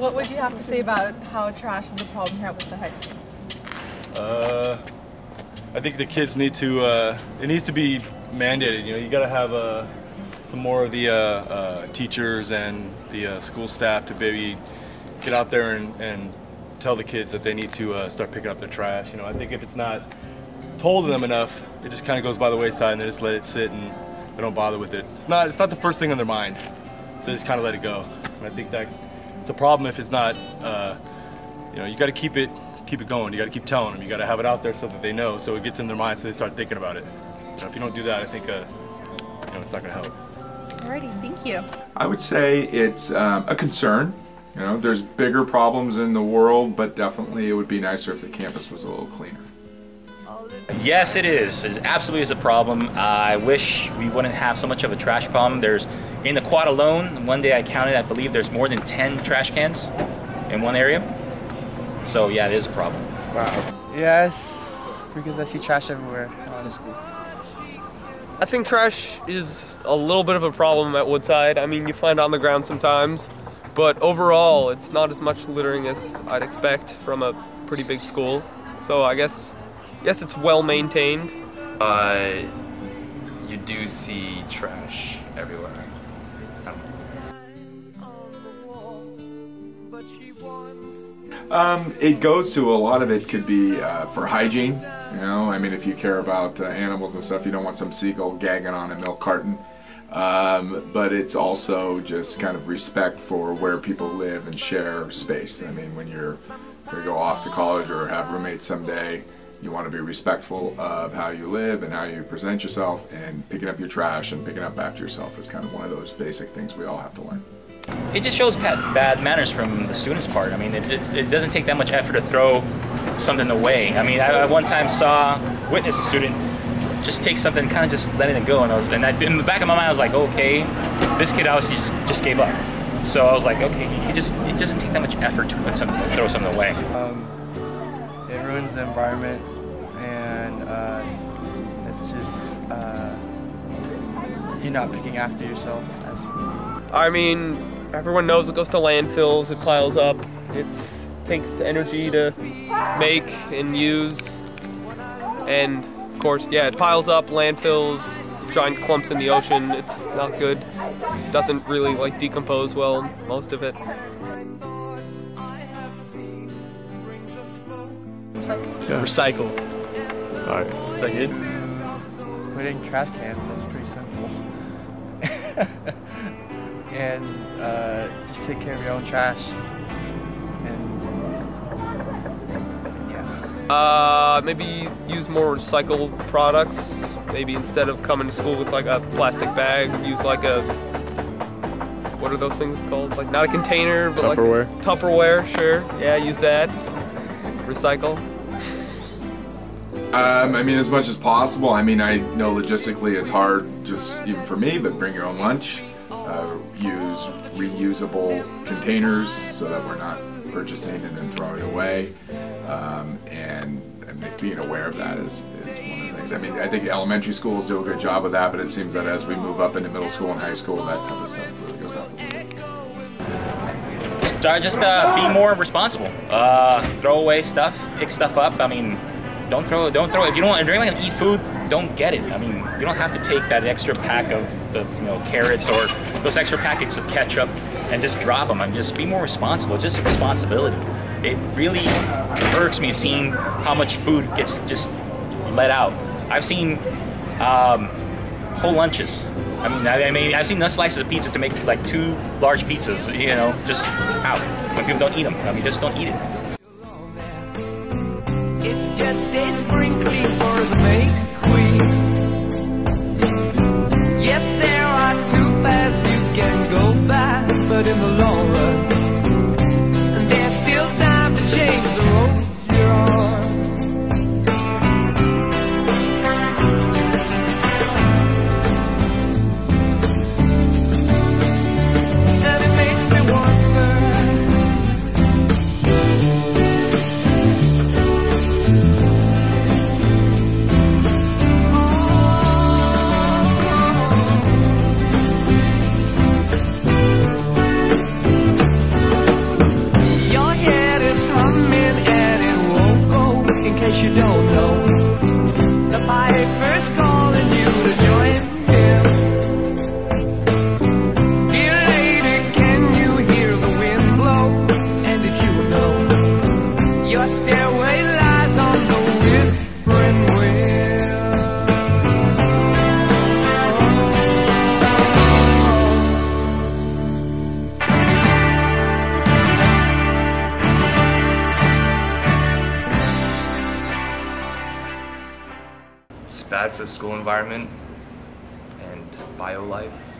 What would you have to say about how trash is a problem here at Woodside High School? I think the kids need to, it needs to be mandated. You know, you got to have some more of the teachers and the school staff to maybe get out there and tell the kids that they need to start picking up their trash. You know, I think if it's not told to them enough, it just kind of goes by the wayside and they just let it sit and they don't bother with it. It's not the first thing on their mind, so they just kind of let it go. And I think that it's a problem if it's not. You know, you got to keep it going. You got to keep telling them. You got to have it out there so that they know, so it gets in their mind, so they start thinking about it. You know, if you don't do that, I think you know, it's not going to help. Alrighty, thank you. I would say it's a concern. You know, there's bigger problems in the world, but definitely it would be nicer if the campus was a little cleaner. Yes, it is. It absolutely is a problem. I wish we wouldn't have so much of a trash problem. In the quad alone, one day I counted, I believe there's more than 10 trash cans in one area. So yeah, it is a problem. Wow. Yes, because I see trash everywhere in school. I think trash is a little bit of a problem at Woodside. I mean, you find it on the ground sometimes, but overall, it's not as much littering as I'd expect from a pretty big school. So I guess, yes, it's well maintained. You do see trash everywhere. It goes to, a lot of it could be for hygiene. You know, I mean, if you care about animals and stuff, you don't want some seagull gagging on a milk carton. But it's also just kind of respect for where people live and share space. I mean, when you're going to go off to college or have roommates someday, you want to be respectful of how you live and how you present yourself, and picking up your trash and picking up after yourself is kind of one of those basic things we all have to learn. It just shows bad manners from the students' part. I mean, it doesn't take that much effort to throw something away. I mean, I one time witnessed a student just take something, kind of just letting it go, and in the back of my mind I was like, okay, this kid obviously just gave up. So I was like, okay, it doesn't take that much effort to throw something away. It ruins the environment, and it's just you're not picking after yourself as you would be. I mean, everyone knows it goes to landfills, it piles up, it takes energy to make and use, and of course, yeah, it piles up, landfills, giant clumps in the ocean. It's not good. It doesn't really like decompose well, most of it. Yeah. Recycle. Alright. Is that good? Putting trash cans, that's pretty simple. And just take care of your own trash. And yeah. Maybe use more recycled products. Maybe instead of coming to school with like a plastic bag, use like a, what are those things called? Like not a container, but Tupperware. Like Tupperware, sure. Yeah, use that. Recycle. I mean, as much as possible. I mean, I know logistically it's hard, just even for me, but bring your own lunch. Use reusable containers so that we're not purchasing and then throwing it away. And being aware of that is one of the things. I mean, I think elementary schools do a good job of that, but it seems that as we move up into middle school and high school, that type of stuff really goes out the window. Just be more responsible. Throw away stuff, pick stuff up. I mean, don't throw. If you're not going to eat food, don't get it. I mean, you don't have to take that extra pack of carrots or those extra packets of ketchup and just drop them. I mean, just be more responsible. It's just a responsibility. It really irks me seeing how much food gets just let out. I've seen whole lunches. I mean, I've seen enough slices of pizza to make like 2 large pizzas, just out. When people don't eat them, I mean, just don't eat it. It's just a sprinkling for the make queen. Yes, there are 2 paths you can go by, but in the long run, there's still time to change the road you're on. And it makes me wonder stairway lies on the whispering wind. It's bad for the school environment and bio life.